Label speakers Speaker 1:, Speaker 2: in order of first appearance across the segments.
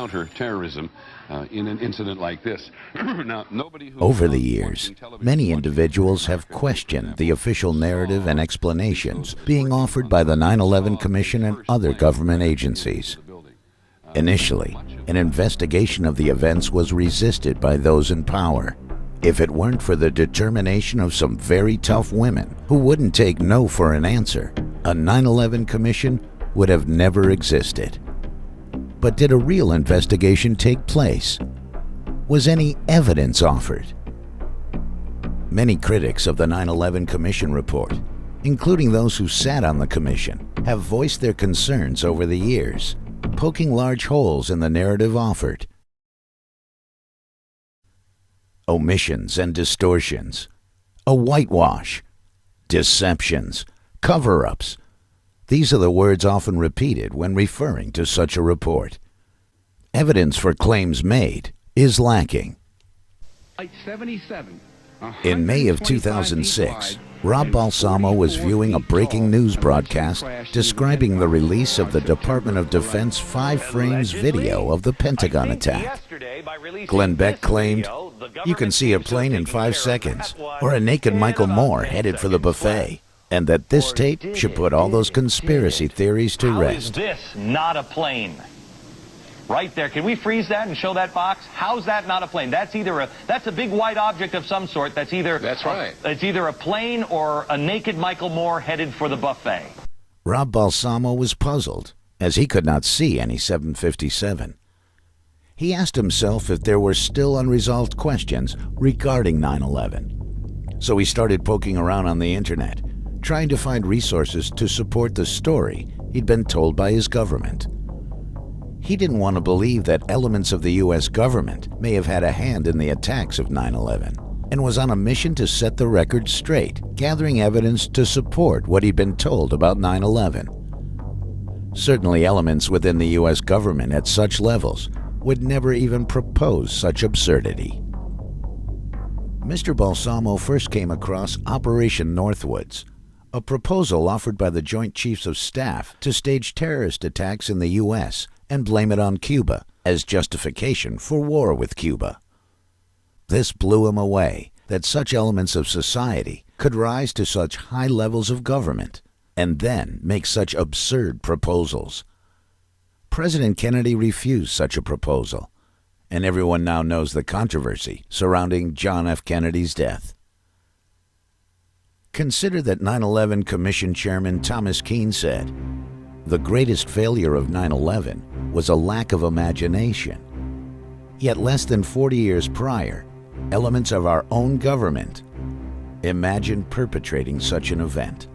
Speaker 1: counterterrorism in an incident like this. Now,
Speaker 2: over the years, many individuals have questioned the official narrative and explanations being offered by the 9/11 Commission and other government agencies. Initially, an investigation of the events was resisted by those in power. If it weren't for the determination of some very tough women who wouldn't take no for an answer, a 9/11 Commission would have never existed. But did a real investigation take place? Was any evidence offered? Many critics of the 9/11 Commission report, including those who sat on the commission, have voiced their concerns over the years, poking large holes in the narrative offered. Omissions and distortions, a whitewash, deceptions, cover-ups. These are the words often repeated when referring to such a report. Evidence for claims made is lacking. In May of 2006, Rob Balsamo was viewing a breaking news broadcast describing the release of the Department of Defense 5 frames video of the Pentagon attack. Glenn Beck claimed, "You can see a plane in 5 seconds, or a naked Michael Moore headed for the buffet," and that this tape should put all those conspiracy theories to rest.
Speaker 3: How is this not a plane? Right there. Can we freeze that and show that box? How's that not a plane? That's a big white object of some sort. That's right. It's either a plane or a naked Michael Moore headed for the buffet.
Speaker 2: Rob Balsamo was puzzled, as he could not see any 757. He asked himself if there were still unresolved questions regarding 9/11. So he started poking around on the internet, trying to find resources to support the story he'd been told by his government. He didn't want to believe that elements of the U.S. government may have had a hand in the attacks of 9/11, and was on a mission to set the record straight, gathering evidence to support what he'd been told about 9/11. Certainly elements within the U.S. government at such levels would never even propose such absurdity. Mr. Balsamo first came across Operation Northwoods, a proposal offered by the Joint Chiefs of Staff to stage terrorist attacks in the U.S. and blame it on Cuba as justification for war with Cuba. This blew him away, that such elements of society could rise to such high levels of government and then make such absurd proposals. President Kennedy refused such a proposal, and everyone now knows the controversy surrounding John F. Kennedy's death. Consider that 9/11 Commission Chairman Thomas Keane said, "The greatest failure of 9/11 was a lack of imagination." Yet less than 40 years prior, elements of our own government imagined perpetrating such an event.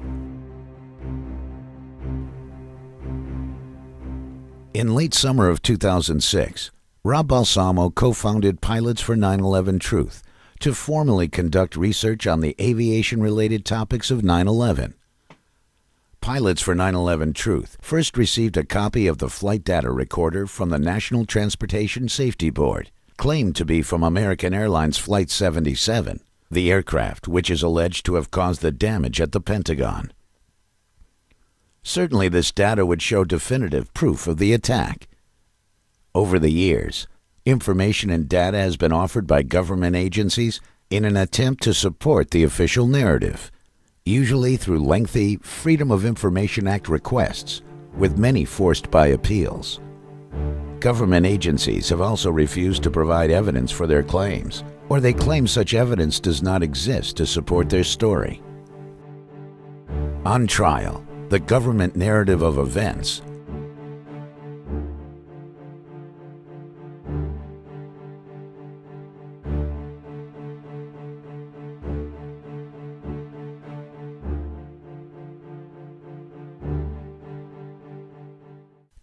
Speaker 2: In late summer of 2006, Rob Balsamo co-founded Pilots for 9/11 Truth to formally conduct research on the aviation-related topics of 9/11. Pilots for 9/11 Truth first received a copy of the flight data recorder from the National Transportation Safety Board, claimed to be from American Airlines Flight 77, the aircraft which is alleged to have caused the damage at the Pentagon. Certainly this data would show definitive proof of the attack. Over the years, information and data has been offered by government agencies in an attempt to support the official narrative, usually through lengthy Freedom of Information Act requests, with many forced by appeals. Government agencies have also refused to provide evidence for their claims, or they claim such evidence does not exist to support their story. On trial, the government narrative of events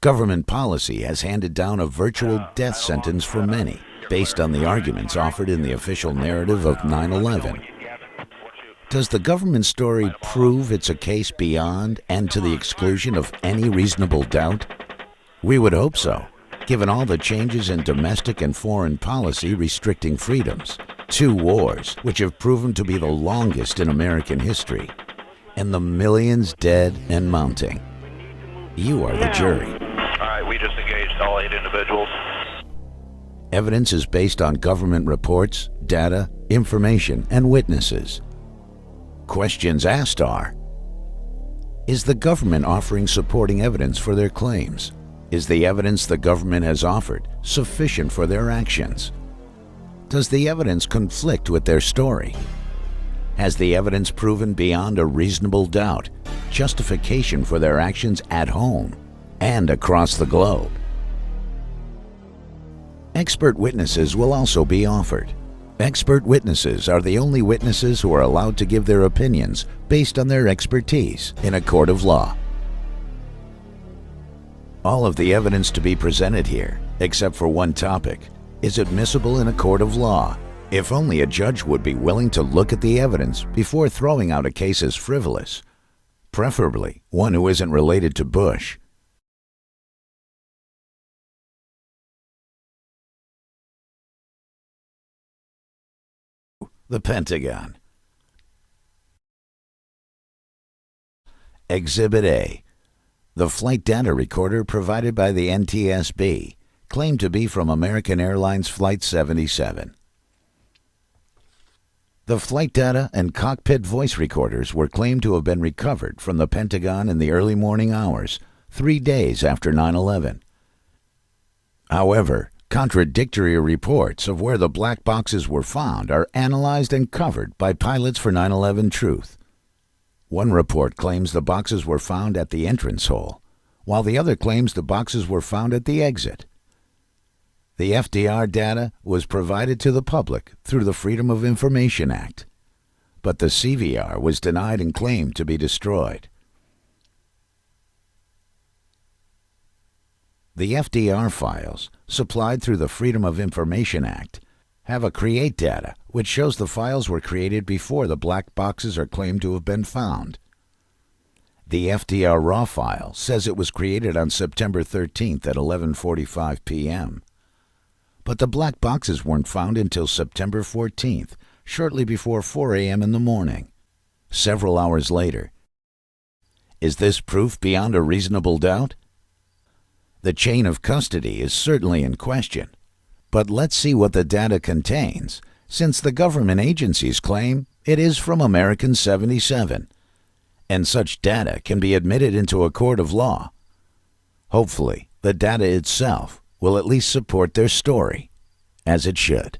Speaker 2: Government policy has handed down a virtual death sentence for many, based on the arguments offered in the official narrative of 9/11. Does the government story prove it's a case beyond and to the exclusion of any reasonable doubt? We would hope so, given all the changes in domestic and foreign policy restricting freedoms, 2 wars which have proven to be the longest in American history, and the millions dead and mounting. You are the jury.
Speaker 4: We just engaged all 8 individuals.
Speaker 2: Evidence is based on government reports, data, information, and witnesses. Questions asked are: is the government offering supporting evidence for their claims? Is the evidence the government has offered sufficient for their actions? Does the evidence conflict with their story? Has the evidence proven beyond a reasonable doubt justification for their actions at home and across the globe? Expert witnesses will also be offered. Expert witnesses are the only witnesses who are allowed to give their opinions based on their expertise in a court of law. All of the evidence to be presented here, except for one topic, is admissible in a court of law if only a judge would be willing to look at the evidence before throwing out a case as frivolous, preferably one who isn't related to Bush. The Pentagon. Exhibit A. The flight data recorder provided by the NTSB, claimed to be from American Airlines Flight 77. The flight data and cockpit voice recorders were claimed to have been recovered from the Pentagon in the early morning hours, 3 days after 9/11. However, contradictory reports of where the black boxes were found are analyzed and covered by pilots for 9/11 Truth. One report claims the boxes were found at the entrance hole, while the other claims the boxes were found at the exit. The FDR data was provided to the public through the Freedom of Information Act, but the CVR was denied and claimed to be destroyed. The FDR files, supplied through the Freedom of Information Act, have a create data which shows the files were created before the black boxes are claimed to have been found. The FDR raw file says it was created on September 13th at 11:45 p.m. But the black boxes weren't found until September 14th, shortly before 4 a.m. in the morning, several hours later. Is this proof beyond a reasonable doubt? The chain of custody is certainly in question, but let's see what the data contains, since the government agencies claim it is from American 77, and such data can be admitted into a court of law. Hopefully, the data itself will at least support their story, as it should.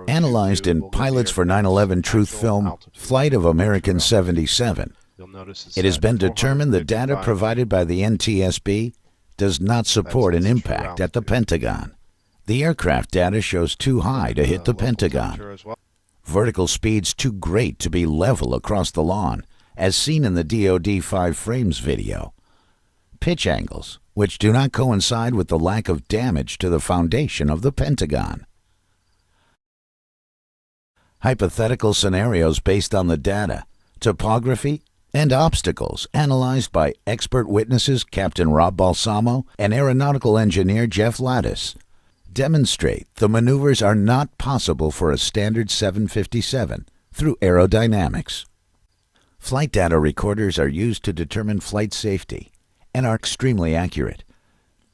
Speaker 2: Analyzed in Pilots for 9/11 Truth film, Flight of American 77, it has been determined the data provided by the NTSB does not support an impact at the Pentagon. The aircraft data shows too high to hit the Pentagon. Vertical speeds too great to be level across the lawn, as seen in the DoD 5 frames video. Pitch angles, which do not coincide with the lack of damage to the foundation of the Pentagon. Hypothetical scenarios based on the data, topography, and obstacles analyzed by expert witnesses Captain Rob Balsamo and aeronautical engineer Jeff Lattice demonstrate the maneuvers are not possible for a standard 757 through aerodynamics. Flight data recorders are used to determine flight safety and are extremely accurate.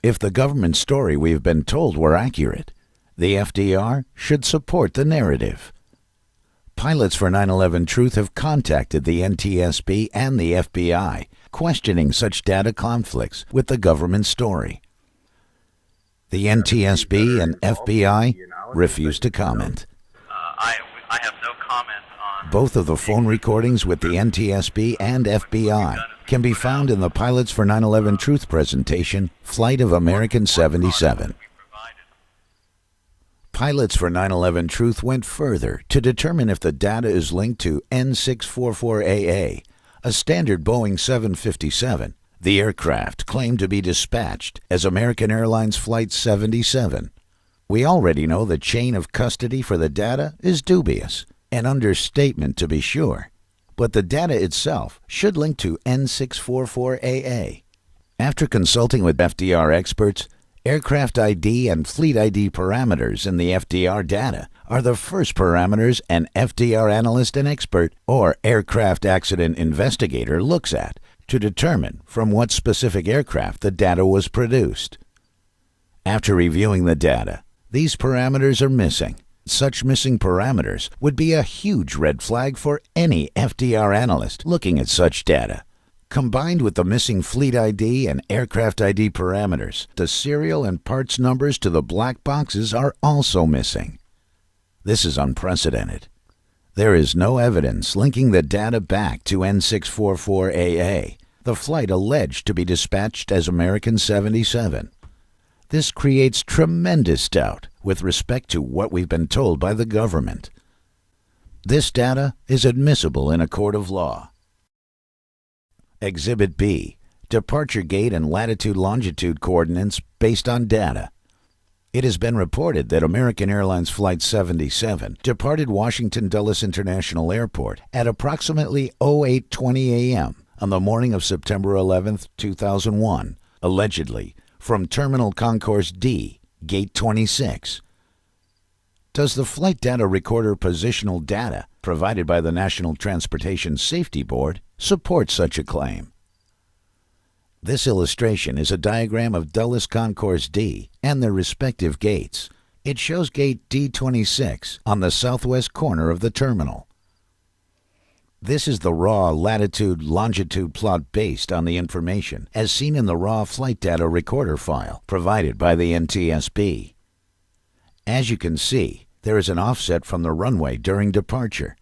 Speaker 2: If the government story we have been told were accurate, the FDR should support the narrative. Pilots for 9/11 Truth have contacted the NTSB and the FBI, questioning such data conflicts with the government story. The NTSB and FBI refuse to comment.
Speaker 4: I have no comment on...
Speaker 2: Both of the phone recordings with the NTSB and FBI can be found in the Pilots for 9/11 Truth presentation, Flight of American 77. Pilots for 9/11 Truth went further to determine if the data is linked to N644AA, a standard Boeing 757, the aircraft claimed to be dispatched as American Airlines Flight 77. We already know the chain of custody for the data is dubious, an understatement to be sure, but the data itself should link to N644AA. After consulting with FDR experts, aircraft ID and fleet ID parameters in the FDR data are the first parameters an FDR analyst and expert or aircraft accident investigator looks at to determine from what specific aircraft the data was produced. After reviewing the data, these parameters are missing. Such missing parameters would be a huge red flag for any FDR analyst looking at such data. Combined with the missing fleet ID and aircraft ID parameters, the serial and parts numbers to the black boxes are also missing. This is unprecedented. There is no evidence linking the data back to N644AA, the flight alleged to be dispatched as American 77. This creates tremendous doubt with respect to what we've been told by the government. This data is admissible in a court of law. Exhibit B, departure gate and latitude-longitude coordinates based on data. It has been reported that American Airlines Flight 77 departed Washington Dulles International Airport at approximately 08:20 a.m. on the morning of September 11, 2001, allegedly from Terminal Concourse D, Gate 26. Does the flight data recorder positional data provided by the National Transportation Safety Board support such a claim? This illustration is a diagram of Dulles Concourse D and their respective gates. It shows gate D26 on the southwest corner of the terminal. This is the raw latitude-longitude plot based on the information as seen in the raw flight data recorder file provided by the NTSB. As you can see, there is an offset from the runway during departure.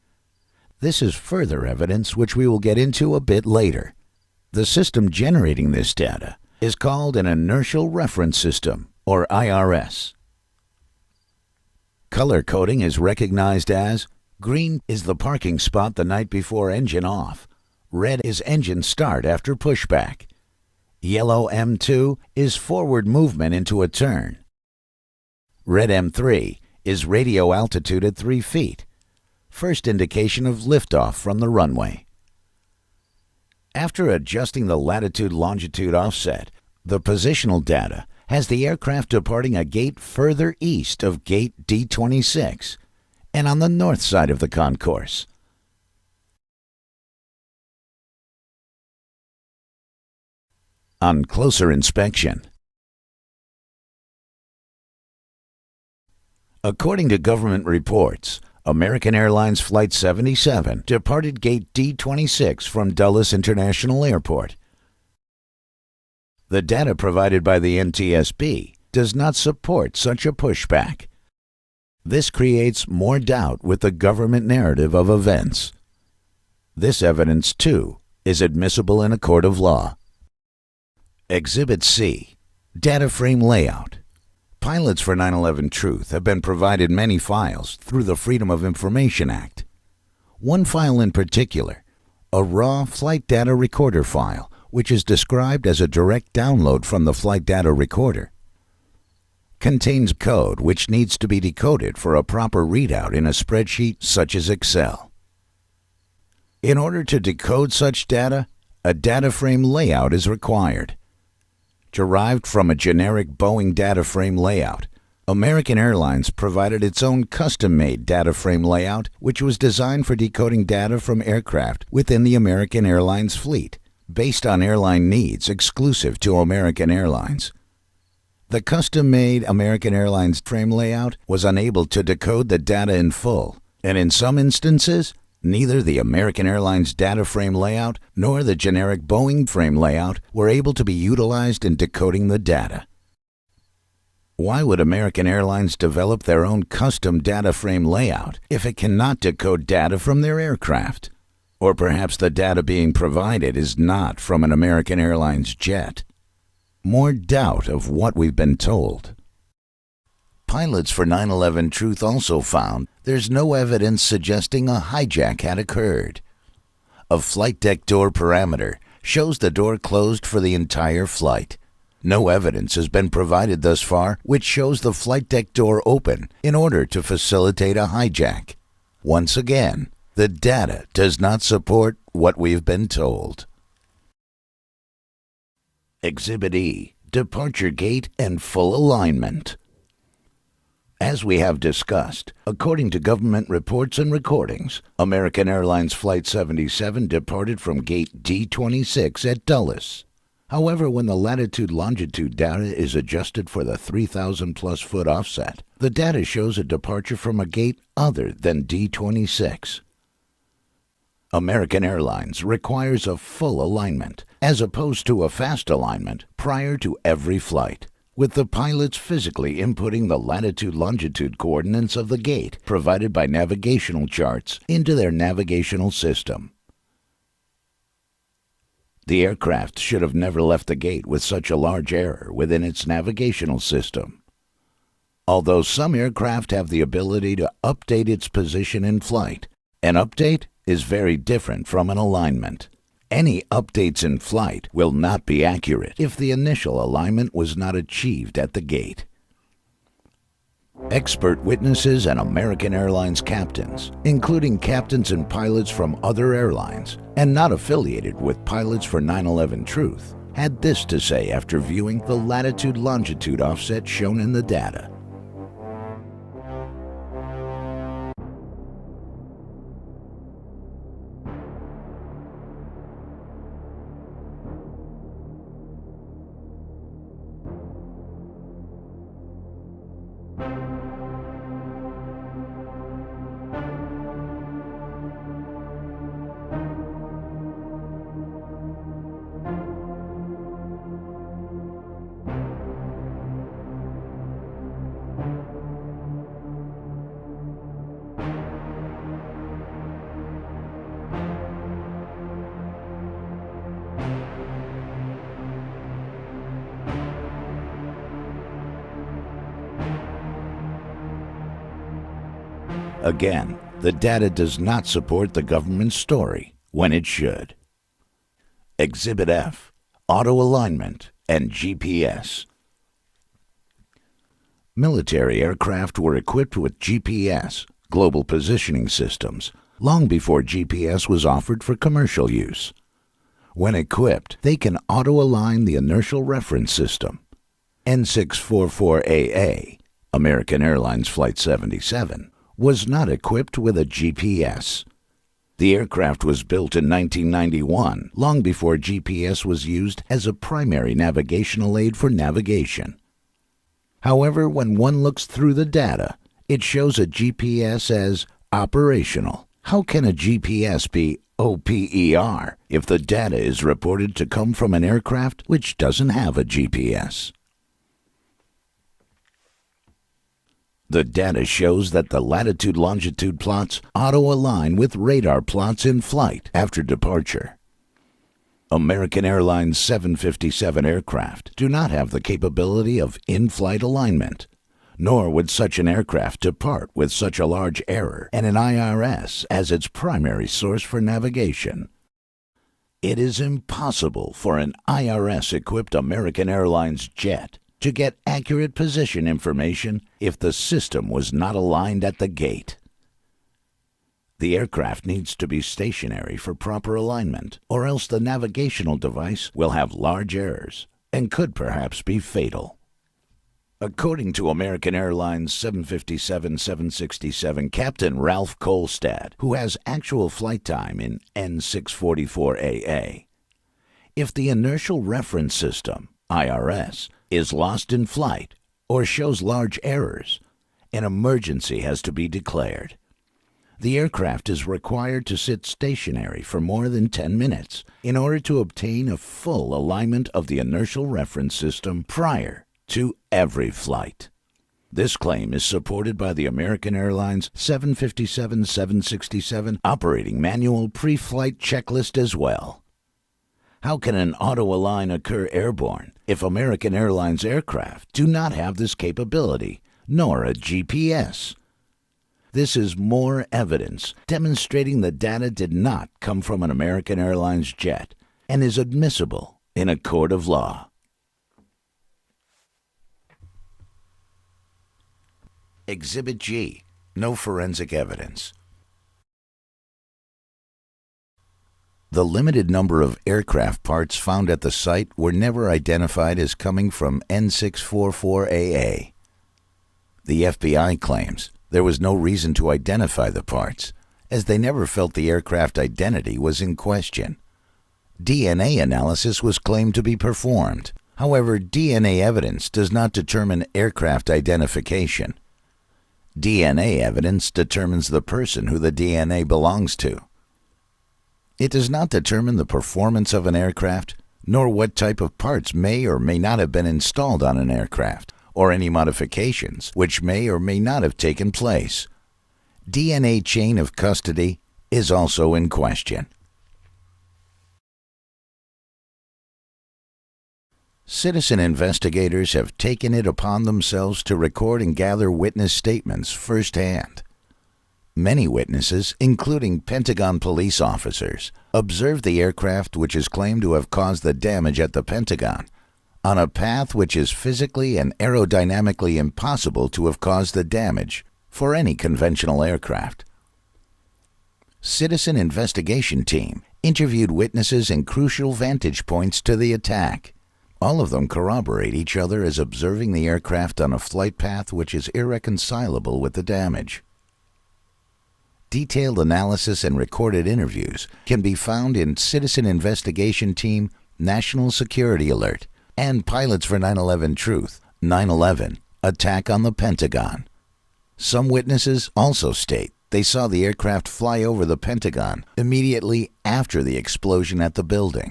Speaker 2: This is further evidence which we will get into a bit later. The system generating this data is called an Inertial Reference System, or IRS. Color coding is recognized as: green is the parking spot the night before engine off. Red is engine start after pushback. Yellow M2 is forward movement into a turn. Red M3 is radio altitude at 3 feet. First indication of liftoff from the runway. After adjusting the latitude-longitude offset, the positional data has the aircraft departing a gate further east of gate D26 and on the north side of the concourse. On closer inspection, according to government reports, American Airlines Flight 77 departed gate D26 from Dulles International Airport. The data provided by the NTSB does not support such a pushback. This creates more doubt with the government narrative of events. This evidence, too, is admissible in a court of law. Exhibit C, data frame layout. Pilots for 9/11 Truth have been provided many files through the Freedom of Information Act. One file in particular, a raw flight data recorder file, which is described as a direct download from the flight data recorder, contains code which needs to be decoded for a proper readout in a spreadsheet such as Excel. In order to decode such data, a data frame layout is required. Derived from a generic Boeing data frame layout, American Airlines provided its own custom-made data frame layout which was designed for decoding data from aircraft within the American Airlines fleet, based on airline needs exclusive to American Airlines. The custom-made American Airlines frame layout was unable to decode the data in full, and in some instances, neither the American Airlines data frame layout nor the generic Boeing frame layout were able to be utilized in decoding the data. Why would American Airlines develop their own custom data frame layout if it cannot decode data from their aircraft? Or perhaps the data being provided is not from an American Airlines jet? More doubt of what we've been told. Pilots for 9/11 Truth also found there's no evidence suggesting a hijack had occurred. A flight deck door parameter shows the door closed for the entire flight. No evidence has been provided thus far which shows the flight deck door open in order to facilitate a hijack. Once again, the data does not support what we've been told. Exhibit E, departure gate and full alignment. As we have discussed, according to government reports and recordings, American Airlines Flight 77 departed from gate D26 at Dulles. However, when the latitude-longitude data is adjusted for the 3,000-plus foot offset, the data shows a departure from a gate other than D26. American Airlines requires a full alignment, as opposed to a fast alignment, prior to every flight, with the pilots physically inputting the latitude-longitude coordinates of the gate provided by navigational charts into their navigational system. The aircraft should have never left the gate with such a large error within its navigational system. Although some aircraft have the ability to update its position in flight, an update is very different from an alignment. Any updates in flight will not be accurate if the initial alignment was not achieved at the gate. Expert witnesses and American Airlines captains, including captains and pilots from other airlines and not affiliated with Pilots for 9/11 Truth, had this to say after viewing the latitude-longitude offset shown in the data. Again, the data does not support the government's story when it should. Exhibit F, Auto Alignment and GPS. Military aircraft were equipped with GPS, global positioning systems, long before GPS was offered for commercial use. When equipped, they can auto-align the inertial reference system. N644AA, American Airlines Flight 77, was not equipped with a GPS. The aircraft was built in 1991, long before GPS was used as a primary navigational aid for navigation. However, when one looks through the data, it shows a GPS as operational. How can a GPS be OPER if the data is reported to come from an aircraft which doesn't have a GPS? The data shows that the latitude-longitude plots auto-align with radar plots in flight after departure. American Airlines 757 aircraft do not have the capability of in-flight alignment, nor would such an aircraft depart with such a large error and an IRS as its primary source for navigation. It is impossible for an IRS-equipped American Airlines jet to get accurate position information if the system was not aligned at the gate. The aircraft needs to be stationary for proper alignment, or else the navigational device will have large errors and could perhaps be fatal. According to American Airlines 757-767 Captain Ralph Kolstad, who has actual flight time in N644AA, if the inertial reference system, IRS, is lost in flight or shows large errors, an emergency has to be declared. The aircraft is required to sit stationary for more than 10 minutes in order to obtain a full alignment of the inertial reference system prior to every flight. This claim is supported by the American Airlines 757-767 operating manual pre-flight checklist as well. How can an auto-align occur airborne if American Airlines aircraft do not have this capability, nor a GPS? This is more evidence demonstrating the data did not come from an American Airlines jet and is admissible in a court of law. Exhibit G, no forensic evidence. The limited number of aircraft parts found at the site were never identified as coming from N644AA. The FBI claims there was no reason to identify the parts, as they never felt the aircraft identity was in question. DNA analysis was claimed to be performed. However, DNA evidence does not determine aircraft identification. DNA evidence determines the person who the DNA belongs to. It does not determine the performance of an aircraft, nor what type of parts may or may not have been installed on an aircraft, or any modifications which may or may not have taken place. DNA chain of custody is also in question. Citizen investigators have taken it upon themselves to record and gather witness statements firsthand. Many witnesses, including Pentagon police officers, observed the aircraft which is claimed to have caused the damage at the Pentagon on a path which is physically and aerodynamically impossible to have caused the damage for any conventional aircraft. Citizen investigation team interviewed witnesses in crucial vantage points to the attack. All of them corroborate each other as observing the aircraft on a flight path which is irreconcilable with the damage. Detailed analysis and recorded interviews can be found in Citizen Investigation Team National Security Alert and Pilots for 9/11 Truth, 9/11 Attack on the Pentagon. Some witnesses also state they saw the aircraft fly over the Pentagon immediately after the explosion at the building.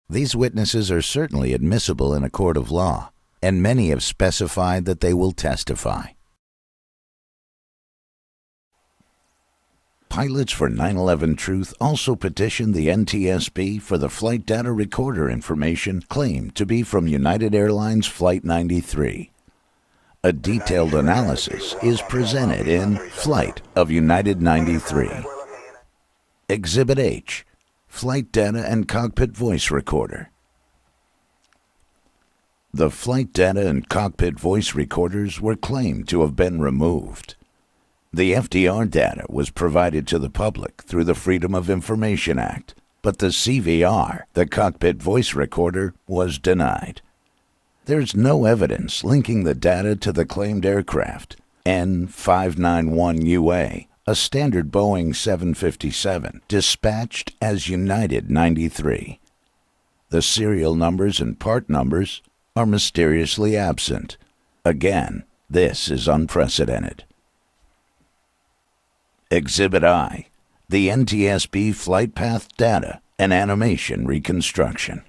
Speaker 2: These witnesses are certainly admissible in a court of law, and many have specified that they will testify. Pilots for 9/11 Truth also petitioned the NTSB for the flight data recorder information claimed to be from United Airlines Flight 93. A detailed analysis is presented in Flight of United 93. Exhibit H, Flight Data and Cockpit Voice Recorder. The flight data and cockpit voice recorders were claimed to have been removed. The FDR data was provided to the public through the Freedom of Information Act, but the CVR, the cockpit voice recorder, was denied. There's no evidence linking the data to the claimed aircraft, N591UA, a standard Boeing 757, dispatched as United 93. The serial numbers and part numbers are mysteriously absent. Again, this is unprecedented. Exhibit I, the NTSB flight path data and animation reconstruction.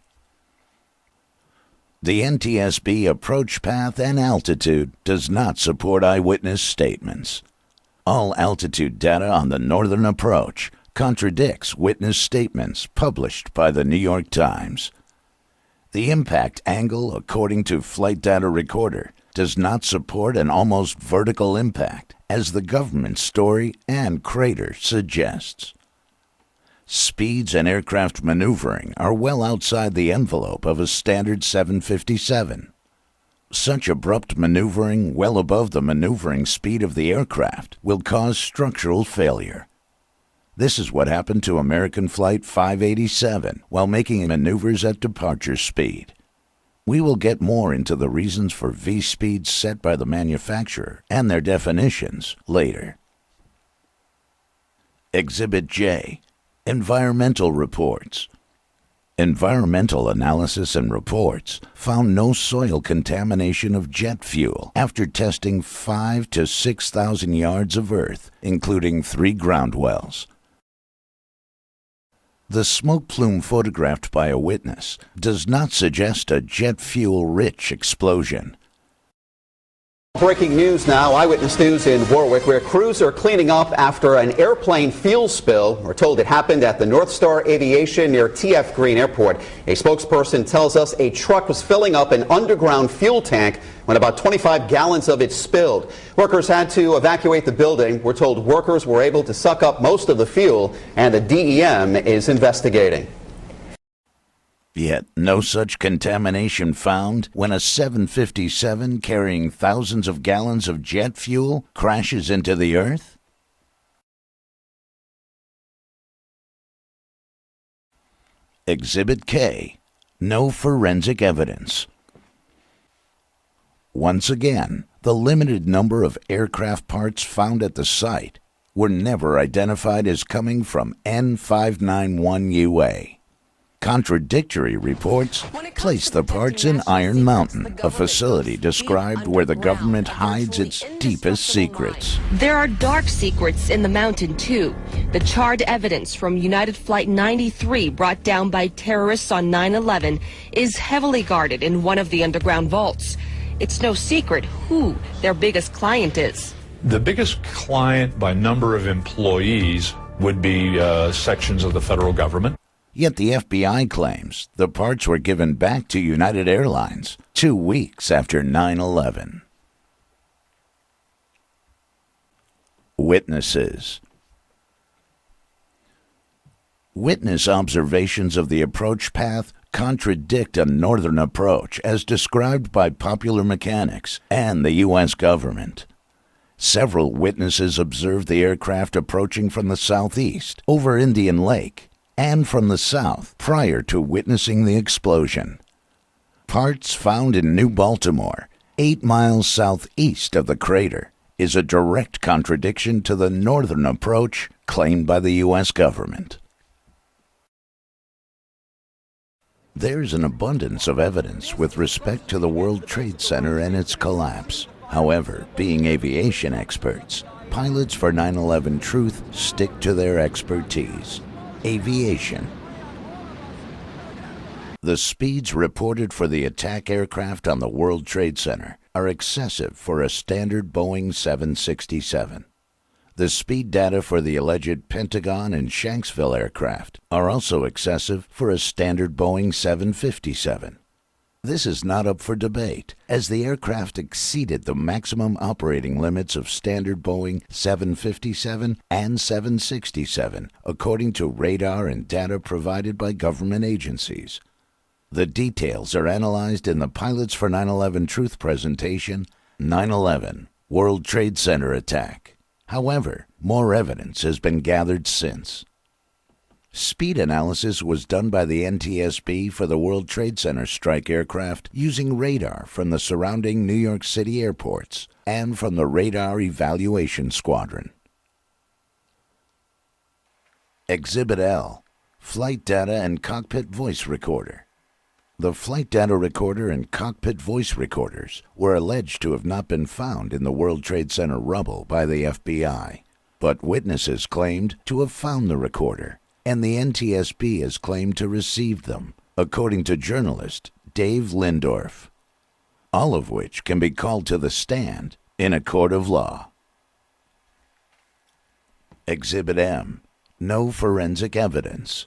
Speaker 2: The NTSB approach path and altitude does not support eyewitness statements. All altitude data on the northern approach contradicts witness statements published by the New York Times. The impact angle, according to flight data recorder, does not support an almost vertical impact, as the government story and crater suggests. Speeds and aircraft maneuvering are well outside the envelope of a standard 757. Such abrupt maneuvering well above the maneuvering speed of the aircraft will cause structural failure. This is what happened to American Flight 587 while making maneuvers at departure speed. We will get more into the reasons for V-speeds set by the manufacturer and their definitions later. Exhibit J, Environmental Reports. Environmental analysis and reports found no soil contamination of jet fuel after testing 5,000 to 6,000 yards of earth, including 3 ground wells. The smoke plume photographed by a witness does not suggest a jet fuel-rich explosion.
Speaker 5: Breaking news now, Eyewitness News in Warwick, where crews are cleaning up after an airplane fuel spill. We're told it happened at the North Star Aviation near TF Green Airport. A spokesperson tells us a truck was filling up an underground fuel tank when about 25 gallons of it spilled. Workers had to evacuate the building. We're told workers were able to suck up most of the fuel, and the DEM is investigating.
Speaker 2: Yet no such contamination found when a 757 carrying thousands of gallons of jet fuel crashes into the earth? Exhibit K, no forensic evidence. Once again, the limited number of aircraft parts found at the site were never identified as coming from N591UA. Contradictory reports place the parts in Iron Mountain, a facility described where the government hides its deepest secrets.
Speaker 6: There are dark secrets in the mountain, too. The charred evidence from United Flight 93 brought down by terrorists on 9/11 is heavily guarded in one of the underground vaults. It's no secret who their biggest client is.
Speaker 7: The biggest client by number of employees would be sections of the federal government.
Speaker 2: Yet the FBI claims the parts were given back to United Airlines 2 weeks after 9/11. Witnesses. Witness observations of the approach path contradict a northern approach as described by popular mechanics and the U.S. government. Several witnesses observed the aircraft approaching from the southeast over Indian Lake and from the south prior to witnessing the explosion. Parts found in New Baltimore, 8 miles southeast of the crater, is a direct contradiction to the northern approach claimed by the U.S. government. There's an abundance of evidence with respect to the World Trade Center and its collapse. However, being aviation experts, pilots for 9/11 Truth stick to their expertise. Aviation. The speeds reported for the attack aircraft on the World Trade Center are excessive for a standard Boeing 767. The speed data for the alleged Pentagon and Shanksville aircraft are also excessive for a standard Boeing 757. This is not up for debate, as the aircraft exceeded the maximum operating limits of standard Boeing 757 and 767, according to radar and data provided by government agencies. The details are analyzed in the Pilots for 9/11 Truth presentation, 9/11 World Trade Center Attack. However, more evidence has been gathered since. Speed analysis was done by the NTSB for the World Trade Center strike aircraft using radar from the surrounding New York City airports and from the Radar Evaluation Squadron. Exhibit L, Flight Data and Cockpit Voice Recorder. The flight data recorder and cockpit voice recorders were alleged to have not been found in the World Trade Center rubble by the FBI, but witnesses claimed to have found the recorder, and the NTSB has claimed to receive them, according to journalist Dave Lindorf, all of which can be called to the stand in a court of law. Exhibit M, No Forensic Evidence.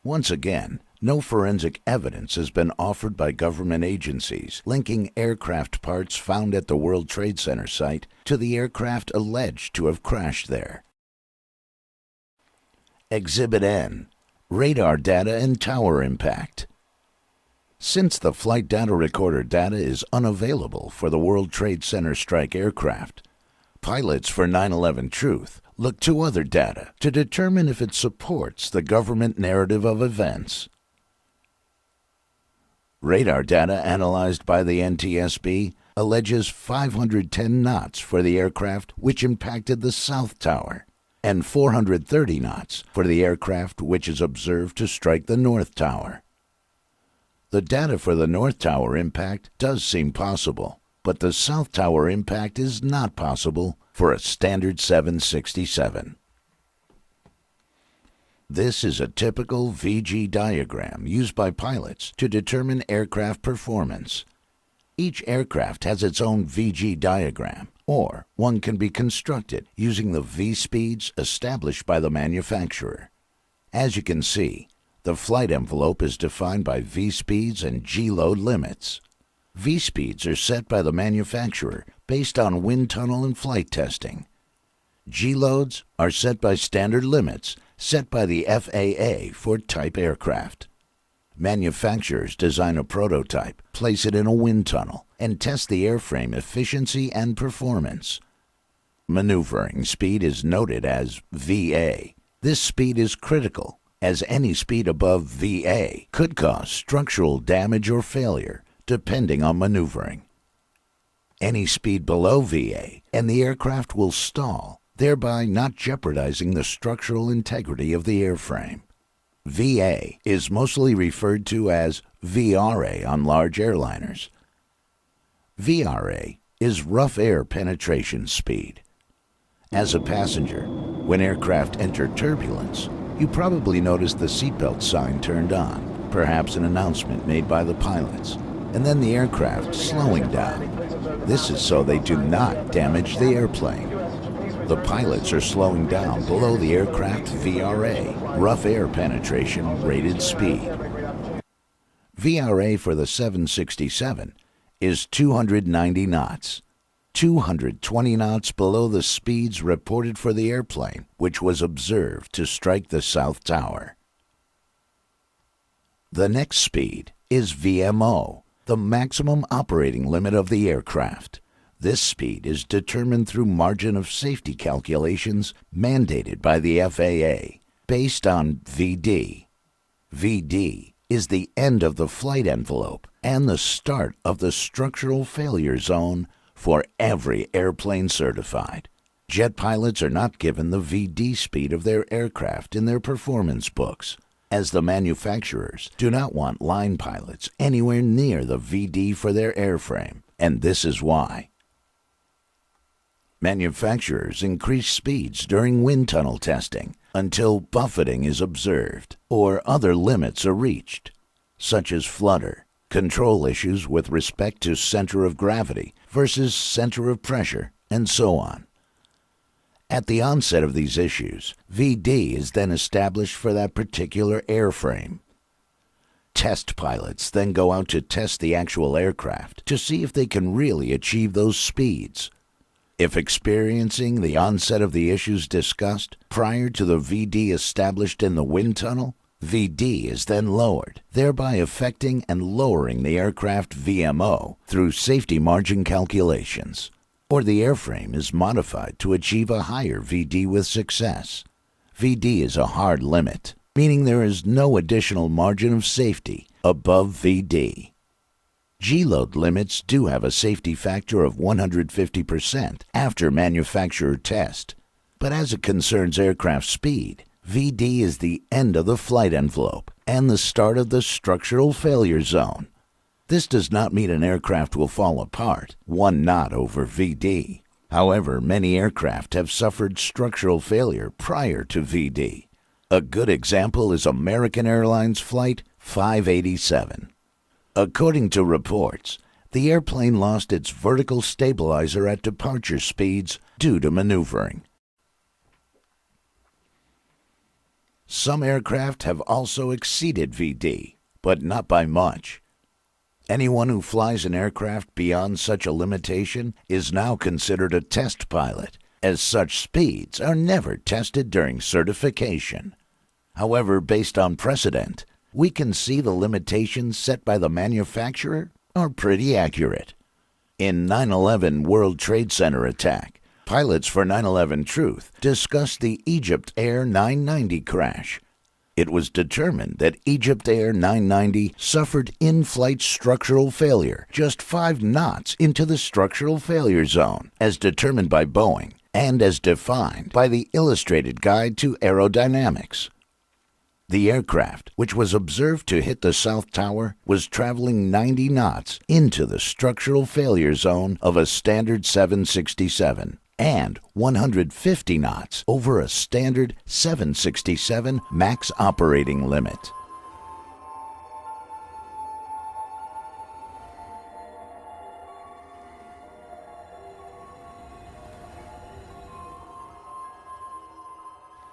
Speaker 2: Once again, no forensic evidence has been offered by government agencies linking aircraft parts found at the World Trade Center site to the aircraft alleged to have crashed there. Exhibit N, Radar Data and Tower Impact. Since the flight data recorder data is unavailable for the World Trade Center strike aircraft, pilots for 9/11 Truth look to other data to determine if it supports the government narrative of events. Radar data analyzed by the NTSB alleges 510 knots for the aircraft which impacted the South Tower, and 430 knots for the aircraft which is observed to strike the North Tower. The data for the North Tower impact does seem possible, but the South Tower impact is not possible for a standard 767. This is a typical VG diagram used by pilots to determine aircraft performance. Each aircraft has its own VG diagram, or one can be constructed using the V-speeds established by the manufacturer. As you can see, the flight envelope is defined by V-speeds and G-load limits. V-speeds are set by the manufacturer based on wind tunnel and flight testing. G-loads are set by standard limits set by the FAA for type aircraft. Manufacturers design a prototype, place it in a wind tunnel, and test the airframe efficiency and performance. Maneuvering speed is noted as VA. This speed is critical, as any speed above VA could cause structural damage or failure, depending on maneuvering. any speed below VA, and the aircraft will stall, thereby not jeopardizing the structural integrity of the airframe. VA is mostly referred to as VRA on large airliners. VRA is rough air penetration speed. As a passenger, when aircraft enter turbulence, you probably noticed the seatbelt sign turned on, perhaps an announcement made by the pilots, and then the aircraft slowing down. This is so they do not damage the airplane. The pilots are slowing down below the aircraft VRA, rough air penetration rated speed. VRA for the 767 is 290 knots, 220 knots below the speeds reported for the airplane, which was observed to strike the South Tower. The next speed is VMO, the maximum operating limit of the aircraft. This speed is determined through margin of safety calculations mandated by the FAA, based on VD. VD is the end of the flight envelope and the start of the structural failure zone for every airplane certified. Jet pilots are not given the VD speed of their aircraft in their performance books, as the manufacturers do not want line pilots anywhere near the VD for their airframe, and this is why. Manufacturers increase speeds during wind tunnel testing until buffeting is observed or other limits are reached, such as flutter, control issues with respect to center of gravity versus center of pressure, and so on. At the onset of these issues, VD is then established for that particular airframe. Test pilots then go out to test the actual aircraft to see if they can really achieve those speeds. If experiencing the onset of the issues discussed prior to the VD established in the wind tunnel, VD is then lowered, thereby affecting and lowering the aircraft VMO through safety margin calculations. Or the airframe is modified to achieve a higher VD with success. VD is a hard limit, meaning there is no additional margin of safety above VD. G-load limits do have a safety factor of 150% after manufacturer test, but as it concerns aircraft speed, VD is the end of the flight envelope and the start of the structural failure zone. This does not mean an aircraft will fall apart 1 knot over VD. However, many aircraft have suffered structural failure prior to VD. A good example is American Airlines Flight 587. According to reports, the airplane lost its vertical stabilizer at departure speeds due to maneuvering. Some aircraft have also exceeded VD, but not by much. Anyone who flies an aircraft beyond such a limitation is now considered a test pilot, as such speeds are never tested during certification. However, based on precedent, we can see the limitations set by the manufacturer are pretty accurate. In 9/11 World Trade Center attack, pilots for 9/11 Truth discussed the Egypt Air 990 crash. It was determined that Egypt Air 990 suffered in-flight structural failure just 5 knots into the structural failure zone, as determined by Boeing and as defined by the Illustrated Guide to Aerodynamics. The aircraft, which was observed to hit the South Tower, was traveling 90 knots into the structural failure zone of a standard 767 and 150 knots over a standard 767 max operating limit.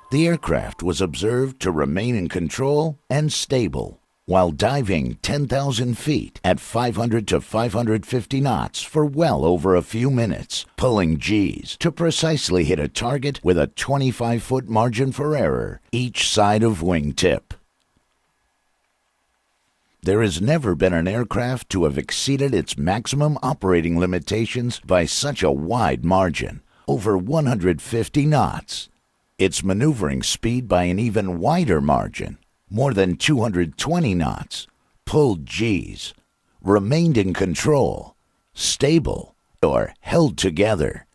Speaker 2: The aircraft was observed to remain in control and stable while diving 10,000 feet at 500 to 550 knots for well over a few minutes, pulling Gs to precisely hit a target with a 25-foot margin for error each side of wingtip. There has never been an aircraft to have exceeded its maximum operating limitations by such a wide margin, over 150 knots. Its maneuvering speed by an even wider margin, more than 220 knots, pulled Gs, remained in control, stable, or held together.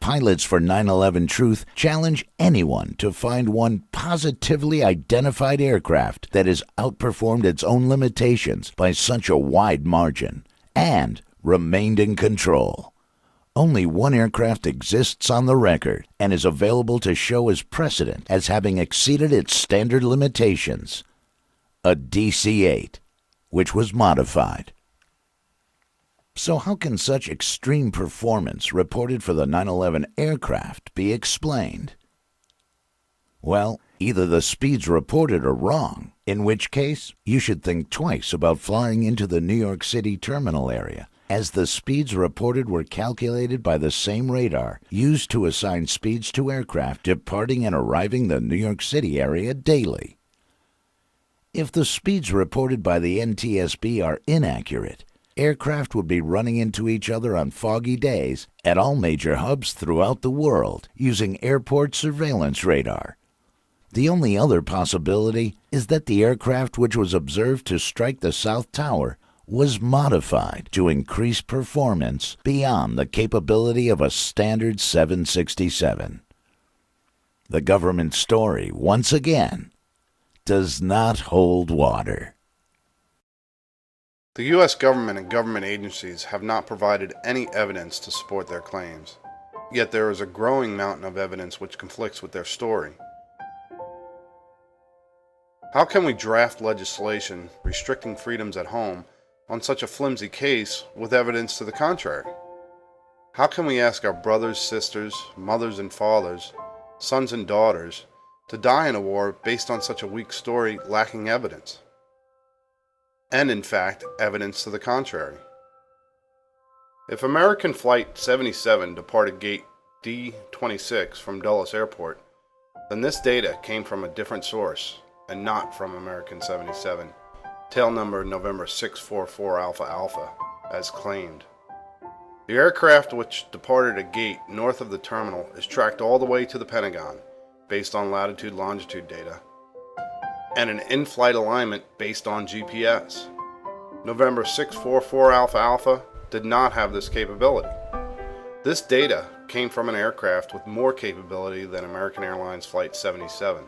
Speaker 2: Pilots for 9/11 Truth challenge anyone to find one positively identified aircraft that has outperformed its own limitations by such a wide margin and remained in control. Only one aircraft exists on the record and is available to show as precedent as having exceeded its standard limitations: a DC-8, which was modified. So how can such extreme performance reported for the 9/11 aircraft be explained? Well, either the speeds reported are wrong, in which case you should think twice about flying into the New York City terminal area, as the speeds reported were calculated by the same radar used to assign speeds to aircraft departing and arriving the New York City area daily. If the speeds reported by the NTSB are inaccurate, aircraft would be running into each other on foggy days at all major hubs throughout the world using airport surveillance radar. The only other possibility is that the aircraft which was observed to strike the South Tower was modified to increase performance beyond the capability of a standard 767. The government story, once again, does not hold water.
Speaker 8: The U.S. government and government agencies have not provided any evidence to support their claims, yet there is a growing mountain of evidence which conflicts with their story. How can we draft legislation restricting freedoms at home on such a flimsy case with evidence to the contrary? How can we ask our brothers, sisters, mothers and fathers, sons and daughters to die in a war based on such a weak story lacking evidence? And in fact, evidence to the contrary. If American Flight 77 departed gate D26 from Dulles Airport, then this data came from a different source and not from American 77, tail number November 644 Alpha Alpha, as claimed. The aircraft which departed a gate north of the terminal is tracked all the way to the Pentagon based on latitude-longitude data, and an in-flight alignment based on GPS. November 644 Alpha Alpha did not have this capability. This data came from an aircraft with more capability than American Airlines Flight 77.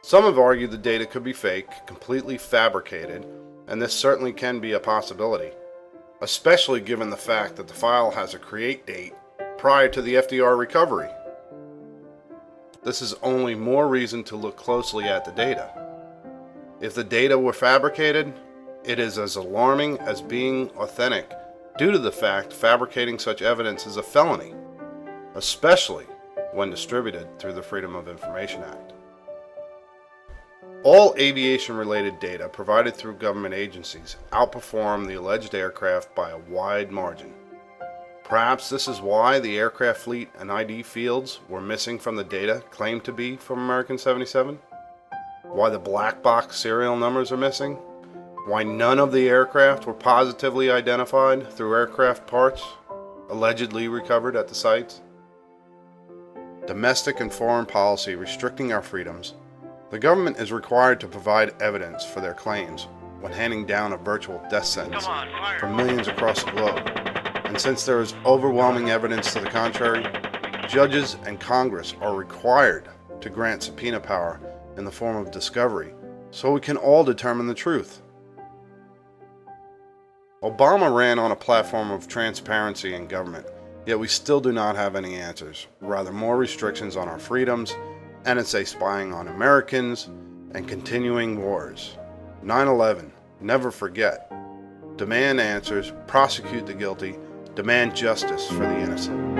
Speaker 8: Some have argued the data could be fake, completely fabricated, and this certainly can be a possibility, especially given the fact that the file has a create date prior to the FDR recovery. This is only more reason to look closely at the data. If the data were fabricated, it is as alarming as being authentic due to the fact fabricating such evidence is a felony, especially when distributed through the Freedom of Information Act. All aviation-related data provided through government agencies outperform the alleged aircraft by a wide margin. Perhaps this is why the aircraft fleet and ID fields were missing from the data claimed to be from American 77? Why the black box serial numbers are missing? Why none of the aircraft were positively identified through aircraft parts allegedly recovered at the sites? Domestic and foreign policy restricting our freedoms, the government is required to provide evidence for their claims when handing down a virtual death sentence for millions across the globe. And since there is overwhelming evidence to the contrary, judges and Congress are required to grant subpoena power in the form of discovery so we can all determine the truth. Obama ran on a platform of transparency in government, yet we still do not have any answers, rather more restrictions on our freedoms, NSA spying on Americans, and continuing wars. 9/11, never forget. Demand answers, prosecute the guilty, demand justice for the innocent.